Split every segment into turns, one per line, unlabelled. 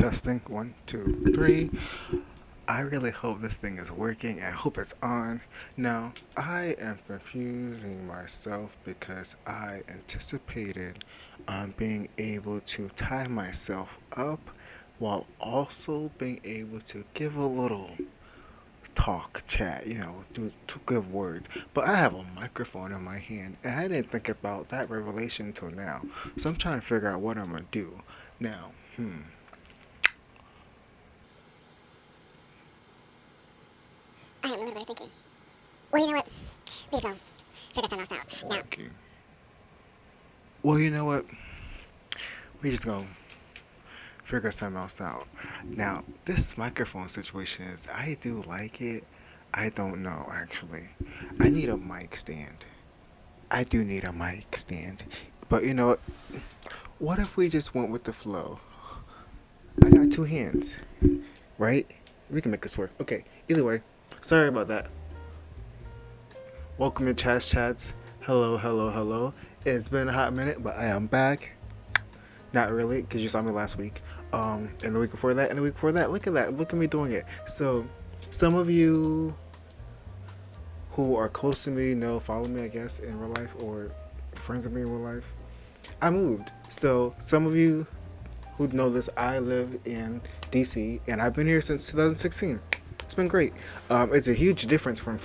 Testing, one, two, three. I really hope this thing is working. I hope it's on. Now, I am confusing myself because I anticipated being able to tie myself up while also being able to give a little talk, chat, do to good words. But I have a microphone in my hand, and I didn't think about that revelation until now. So I'm trying to figure out what I'm gonna do now.
I am literally thinking. Well, you know what? We just gonna figure something else out. Now,
Okay. Well, you know what? We just gonna figure something else out. Now, this microphone situation is, I do like it. I don't know, actually. I need a mic stand. I do need a mic stand. But you know what? What if we just went with the flow? I got two hands, right? We can make this work. Okay, either way, sorry about that. Welcome to Chats Chats. Hello, hello, hello. It's been a hot minute, but I am back. Not really, because you saw me last week. And the week before that, and the week before that. Look at that. Look at me doing it. So, some of you who are close to me know, follow me, I guess, in real life, or friends of me in real life. I moved. So, some of you who know this, I live in DC, and I've been here since 2016. It's been great. It's a huge difference from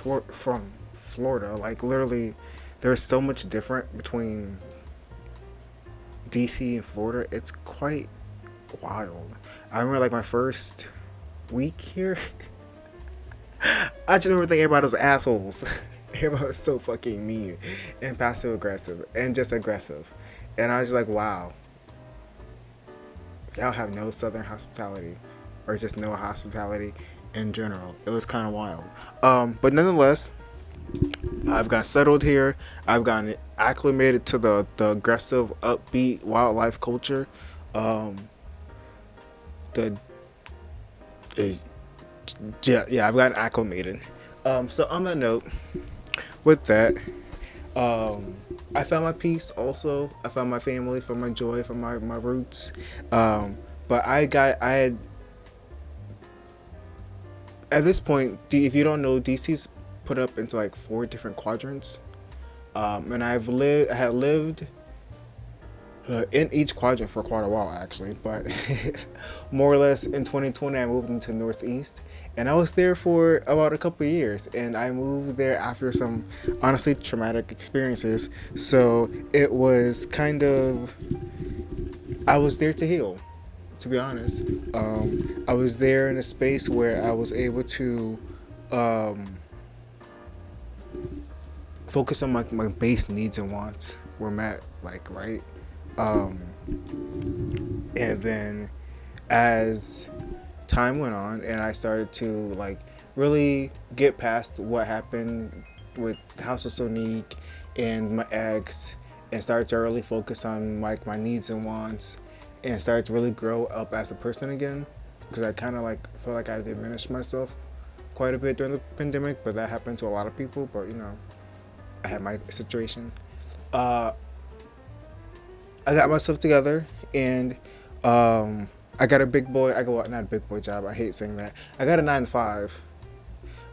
Florida. Like, literally, there's so much different between DC and Florida. It's quite wild. I remember like my first week here. I just remember thinking everybody was assholes. Everybody was so fucking mean and passive aggressive and just aggressive. And I was just like, wow, y'all have no southern hospitality or just no hospitality in general. It was kind of wild. But nonetheless, I've got settled here. I've gotten acclimated to the aggressive, upbeat wildlife culture. The uh, yeah, I've gotten acclimated. So on that note, with that, I found my peace. Also, I found my family, found my joy, found my roots. But I had at this point, if you don't know, DC's put up into like four different quadrants. And I had lived in each quadrant for quite a while actually, but more or less in 2020 I moved into Northeast, and I was there for about a couple of years, and I moved there after some honestly traumatic experiences. So it was kind of, I was there to heal, to be honest. I was there in a space where I was able to um, focus on my base needs and wants were met, like, right. um, and then as time went on and I started to like really get past what happened with House of Sonique and my ex, and started to really focus on like my needs and wants, and started to really grow up as a person again, because I kind of like feel like I diminished myself quite a bit during the pandemic, but that happened to a lot of people. But I had my situation. uh I got myself together, and I got a big boy. I go not a big boy job. I hate saying that. I got a 9 to 5.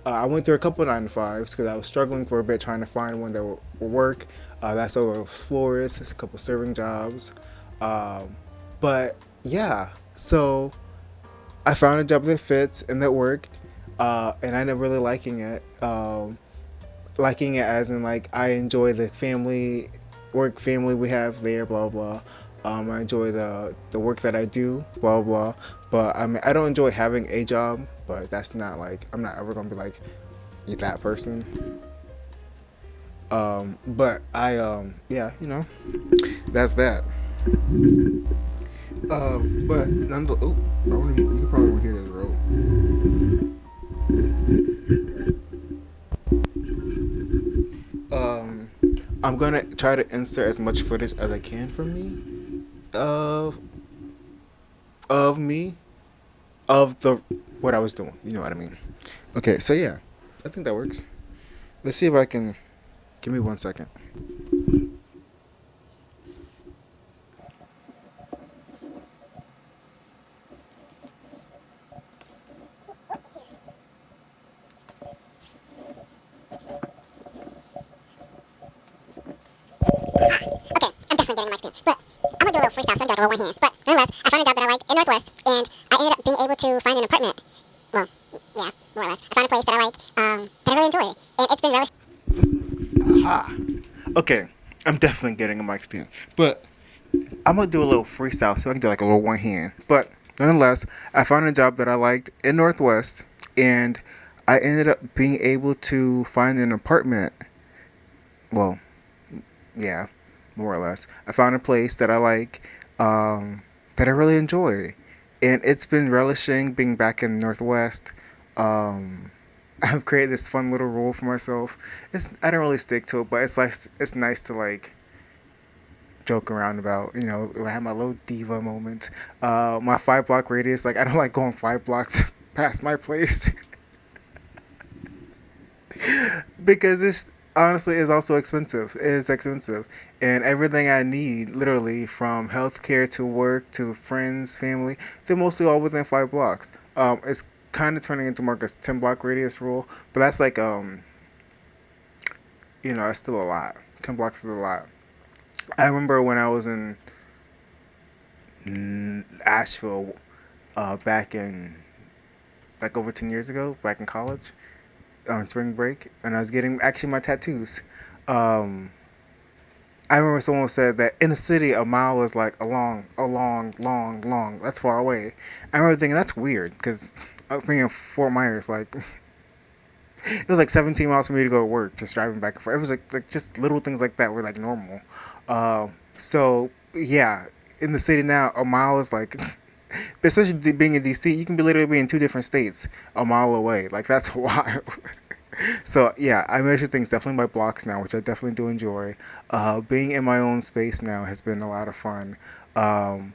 I went through a couple of 9 to 5s because I was struggling for a bit trying to find one that would work. That's over florists, a couple serving jobs. But yeah, so I found a job that fits and that worked, and I ended up really liking it. Liking it as in like I enjoy the family we have there, blah blah. I enjoy the work that I do, blah blah. But I mean, I don't enjoy having a job, but that's not like, I'm not ever gonna be like that person. But I yeah, that's that. But oh, you probably won't hear this, bro. Um, I'm gonna try to insert as much footage as I can from me, of of me, of the what I was doing. You know what I mean? Okay, so yeah, I think that works. Let's see if I can. Give me 1 second.
definitely getting a mic soon. But I'm gonna do a little freestyle, so I'm gonna do like a little one hand. But nonetheless, I found a job that I like in Northwest, and I ended up being able to find an apartment. Well, yeah, more or less. I found a place that I like, that I really enjoy, and it's been really.
Okay, I'm definitely getting a mic stand, but I'm gonna do a little freestyle so I can do like a little one hand. But nonetheless, I found a job that I liked in Northwest, and I ended up being able to find an apartment. Well, yeah, more or less. I found a place that I like, that I really enjoy, and it's been relishing being back in Northwest. Um, I've created this fun little rule for myself. I don't really stick to it, but it's nice to like joke around about. I have my little diva moment. My 5 block radius, like I don't like going 5 blocks past my place because this honestly is also expensive. It is expensive, and everything I need, literally from healthcare to work to friends, family, they're mostly all within 5 blocks. It's kind of turning into more like a 10 block radius rule, but that's like it's still a lot. 10 blocks is a lot. I remember when I was in Asheville, back in like over 10 years ago, back in college on spring break, and I was getting actually my tattoos. Um, I remember someone said that in the city, a mile is like a long. That's far away. I remember thinking that's weird because I was being in Fort Myers, like it was like 17 miles for me to go to work, just driving back and forth. It was like just little things like that were like normal. So yeah, in the city now, a mile is like, especially being in DC, you can be literally in two different states a mile away. Like that's wild. So yeah, I measure things definitely by blocks now, which I definitely do enjoy. Being in my own space now has been a lot of fun. Um,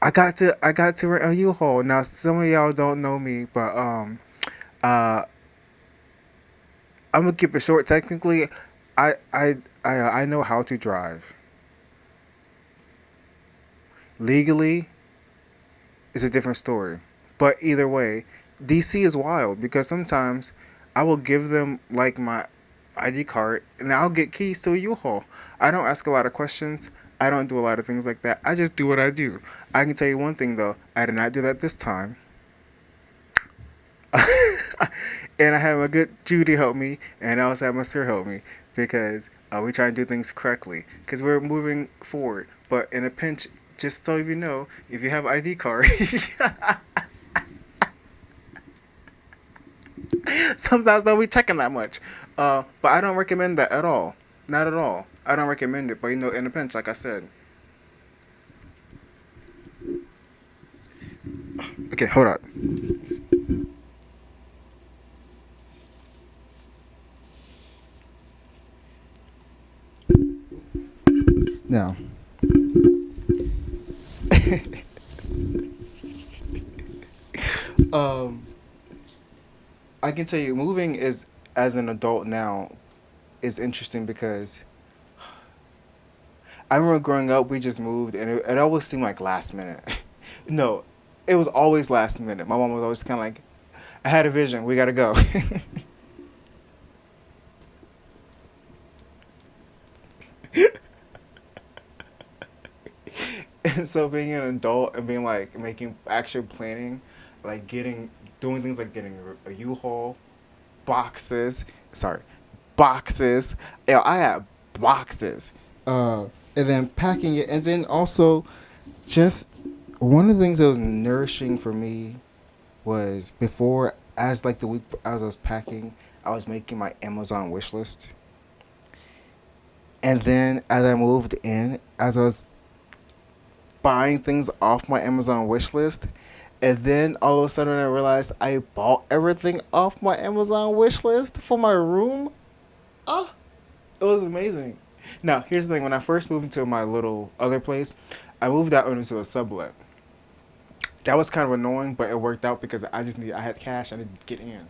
I got to rent a U-Haul. Now some of y'all don't know me, but uh, I'm gonna keep it short. Technically, I know how to drive. Legally, it's a different story. But either way, DC is wild because sometimes I will give them like my ID card and I'll get keys to a U-Haul. I don't ask a lot of questions. I don't do a lot of things like that. I just do what I do. I can tell you one thing though, I did not do that this time. And I had my good Judy help me, and I also had my sir help me because we try and do things correctly because we're moving forward. But in a pinch, just so you know, if you have ID card, sometimes they'll be checking that much. But I don't recommend that at all. Not at all. I don't recommend it. But in a pinch, like I said. Okay, hold up. Now, um, I can tell you, moving is as an adult now is interesting because I remember growing up, we just moved, and it always seemed like last minute. No, it was always last minute. My mom was always kind of like, "I had a vision. We gotta go." And so being an adult and being like making actual planning, like doing things like getting a U-Haul, boxes. Sorry, boxes. Yeah, I had boxes. And then packing it, and then also just one of the things that was nourishing for me was before, as like the week as I was packing, I was making my Amazon wish list, and then as I moved in, as I was buying things off my Amazon wish list, and then all of a sudden I realized I bought everything off my Amazon wish list for my room. Ah, it was amazing. Now, here's the thing. When I first moved into my little other place, I moved out into a sublet. That was kind of annoying, but it worked out because I had cash. I needed to get in.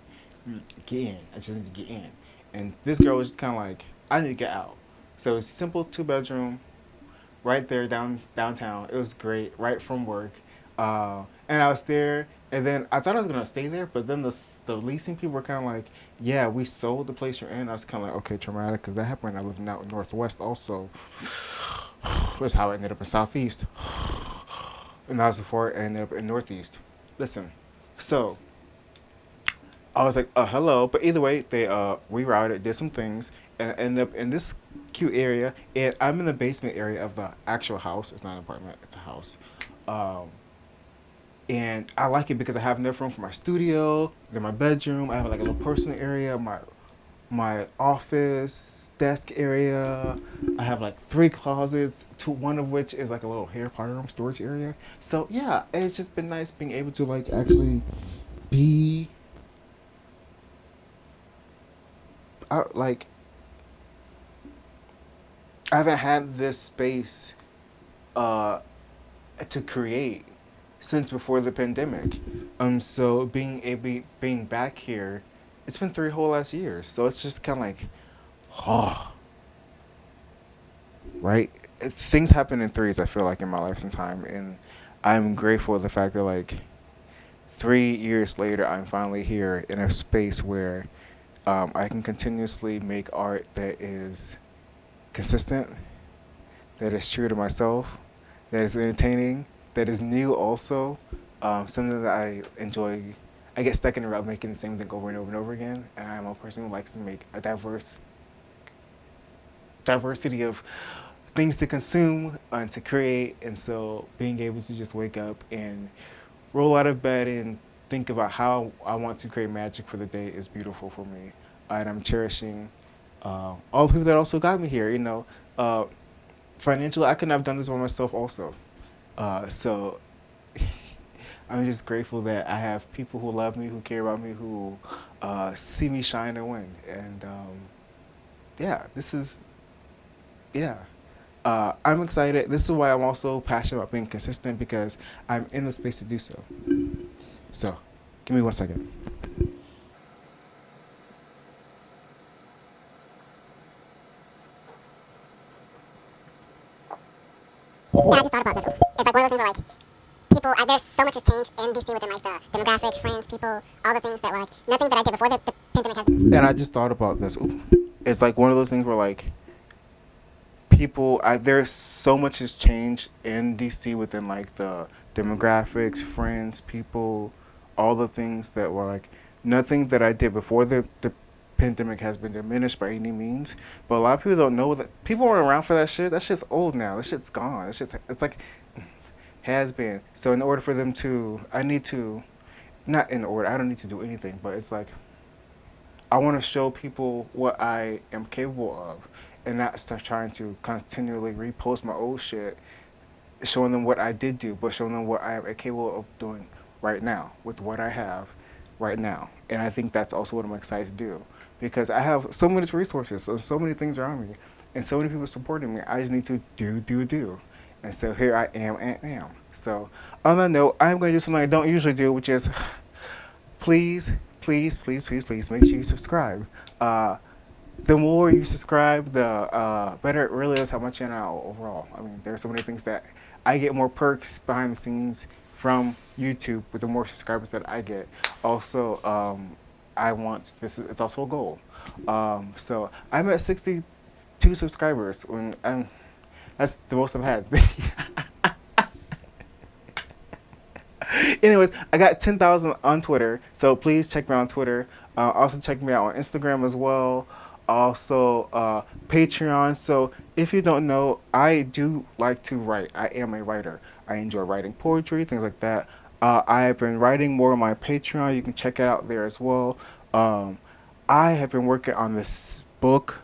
Get in. I just needed to get in. And this girl was just kind of like, I need to get out. So it was a simple 2 bedroom, right there downtown. It was great, right from work. And I was there, and then I thought I was gonna stay there, but then the leasing people were kind of like, "Yeah, we sold the place you're in." I was kind of like, "Okay, traumatic," because that happened when I lived out in Northwest also. That's how I ended up in Southeast. And that was before I ended up in Northeast. Listen, so I was like, hello. But either way, they rerouted, did some things, and ended up in this cute area. And I'm in the basement area of the actual house. It's not an apartment, it's a house. Um, and I like it because I have enough room for my studio, then my bedroom. I have like a little personal area, my office desk area. I have like three closets, one of which is like a little hair powder room storage area. So yeah, it's just been nice being able to like actually be like I haven't had this space uh to create since before the pandemic. So being back here, it's been 3 whole ass years. So it's just kind of like, oh, right. Things happen in threes. I feel like in my life sometime, and I'm grateful for the fact that like 3 years later, I'm finally here in a space where I can continuously make art that is consistent, that is true to myself, that is entertaining, that is new also. Something that I enjoy. I get stuck in a rut making the same thing over and over and over again, and I'm a person who likes to make a diversity of things to consume and to create. And so being able to just wake up and roll out of bed and think about how I want to create magic for the day is beautiful for me. And I'm cherishing all the people that also got me here. Financially, I couldn't have done this by myself also. So I'm just grateful that I have people who love me, who care about me, who see me shine and win. And yeah, yeah. I'm excited. This is why I'm also passionate about being consistent because I'm in the space to do so. So, give me 1 second.
And I just thought about this. It's like one of those things where like people, there's so much has changed in DC within like the demographics, friends, people, all the things that were like nothing that I did before the pandemic has.
And I just thought about this. Ooh. It's like one of those things where like there's so much has changed in DC within like the demographics, friends, people, all the things that were like nothing that I did before the pandemic has been diminished by any means. But a lot of people don't know that people weren't around for that shit. That shit's old now. That shit's gone. It's like has been. So in order for them to, I need to, not in order. I don't need to do anything. But it's like I want to show people what I am capable of, and not start trying to continually repost my old shit, showing them what I did do, but showing them what I am capable of doing right now with what I have right now. And I think that's also what I'm excited to do because I have so many resources and so many things around me and so many people supporting me. I just need to do. And so here I am. So on that note, I'm going to do something I don't usually do, which is please, please make sure you subscribe. The more you subscribe, the better it really is how much you know overall. I mean, there's so many things that I get more perks behind the scenes from YouTube with the more subscribers that I get. Also, I want this. It's also a goal. So I'm at 62 subscribers. That's the most I've had. Anyways, I got 10,000 on Twitter, so please check me out on Twitter. Also check me out on Instagram as well. Also Patreon. So if you don't know, I do like to write. I am a writer. I enjoy writing poetry, things like that. I have been writing more on my Patreon. You can check it out there as well. I have been working on this book,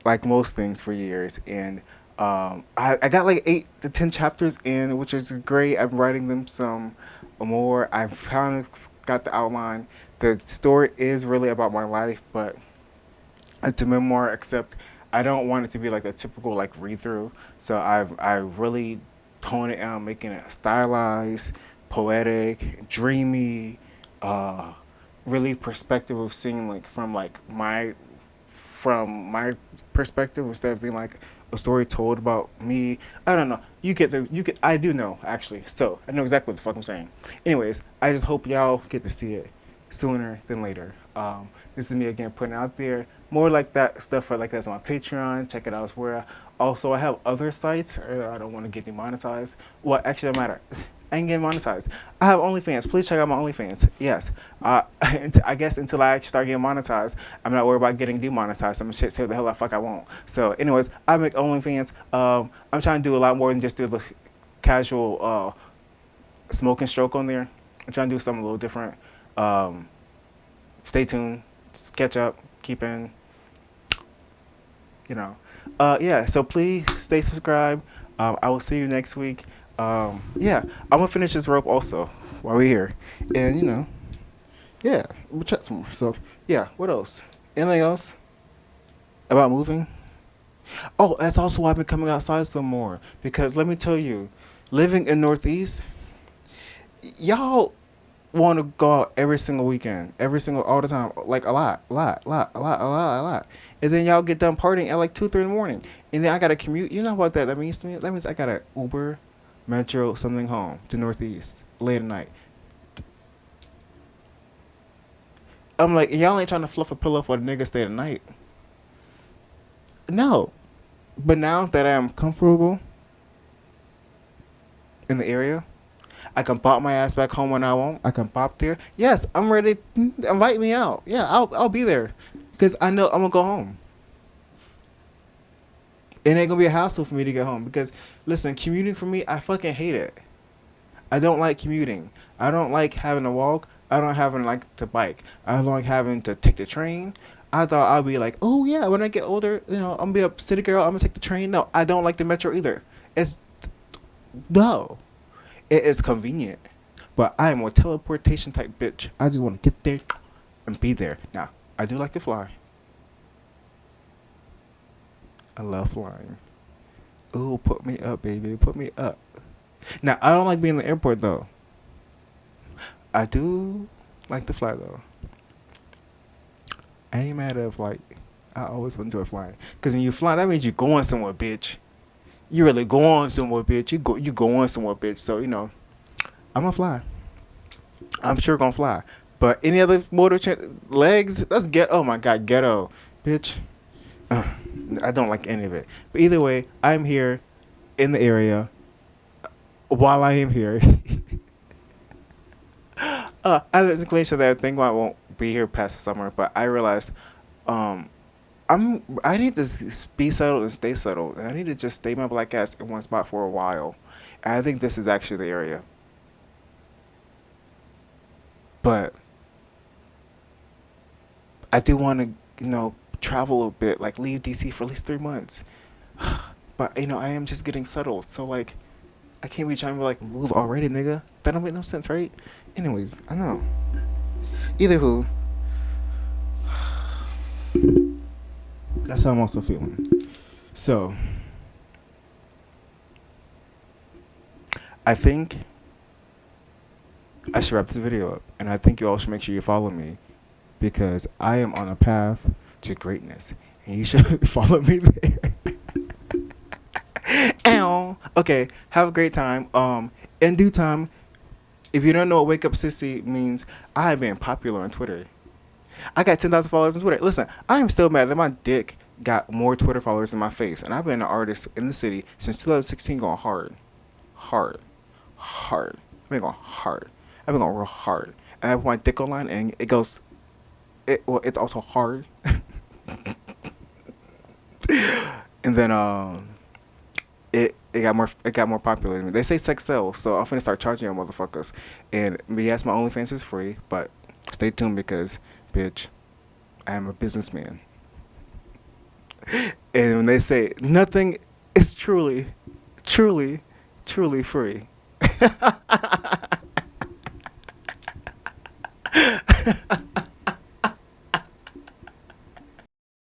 like most things, for years, and I got like 8 to 10 chapters in, which is great. I'm writing them some more. I've finally got the outline. The story is really about my life, but it's a memoir. Except I don't want it to be like a typical like read through. So I really toned it down, making it stylized, poetic, dreamy, really perspective of seeing like from my perspective instead of being like a story told about me. I don't know. I do know actually. So I know exactly what the fuck I'm saying. Anyways, I just hope y'all get to see it sooner than later. This is me again putting it out there. More like that stuff like that's on my Patreon. Check it out elsewhere. Also, I have other sites. I don't want to get demonetized. Well, actually, it don't matter. I ain't getting monetized. I have OnlyFans. Please check out my OnlyFans. Yes. I guess until I actually start getting monetized, I'm not worried about getting demonetized. I'm gonna say the hell the fuck I won't. So, anyways, I make OnlyFans. I'm trying to do a lot more than just do the casual smoke and stroke on there. I'm trying to do something a little different. Stay tuned. Catch up. Keep in. You know. Yeah. So please stay subscribed. I will see you next week. Yeah, I'm gonna finish this rope also while we're here, and yeah, we'll chat some more. So yeah, what else? Anything else about moving? Oh, that's also why I've been coming outside some more because let me tell you, living in Northeast, y'all want to go out every single weekend, every single all the time, like a lot, and then y'all get done partying at like 2, 3 in the morning, and then I gotta commute. You know what that means to me? That means I gotta Uber, Metro, something home to Northeast late at night. I'm like, y'all ain't trying to fluff a pillow for the nigga stay the night. No, but now that I'm comfortable in the area, I can pop my ass back home when I want. I can pop there. Yes, I'm ready. Invite me out. Yeah, I'll be there, because I know I'm gonna go home. It ain't gonna be a hassle for me to get home because listen, commuting for me, I fucking hate it. I don't like commuting. I don't like having to walk. I don't having like to bike. I don't like having to take the train. I thought I'd be like, oh yeah, when I get older, I'm gonna be a city girl. I'm gonna take the train. No, I don't like the metro either. It's no, it is convenient, but I am a teleportation type bitch. I just want to get there and be there. Now, I do like to fly. I love flying. Ooh, put me up, baby. Put me up. Now, I don't like being in the airport, though. I do like to fly, though. I ain't mad at a flight. I always enjoy flying. Because when you fly, that means you're going somewhere, bitch. You really going somewhere, bitch. You going somewhere, bitch. So, I'm going to fly. I'm sure going to fly. But any other legs, let's get, oh my God, ghetto. Bitch. I don't like any of it. But either way, I'm here in the area. While I am here, I have this inclination that I think I won't be here past the summer, but I realized I need to be settled and stay settled, and I need to just stay my black ass in one spot for a while. And I think this is actually the area. But I do want to, travel a bit, like leave DC for at least 3 months. But I am just getting settled, so like I can't be trying to like move already, nigga. That don't make no sense, right? Anyways, I know. Either who, that's how I'm also feeling. So I think I should wrap this video up, and I think you all should make sure you follow me because I am on a path to greatness, and you should follow me there. Ow. Okay, have a great time. In due time, if you don't know what Wake Up Sissy means, I have been popular on Twitter. I got 10,000 followers on Twitter. Listen, I am still mad that my dick got more Twitter followers than my face, and I've been an artist in the city since 2016 going hard. I've been going hard. I've been going real hard. And I put my dick online, and it goes, it's also hard. And then, it got more popular than me. They say sex sells, so I'm finna start charging y'all motherfuckers. And yes, my OnlyFans is free, but stay tuned because, bitch, I am a businessman. And when they say nothing is truly, truly, truly free.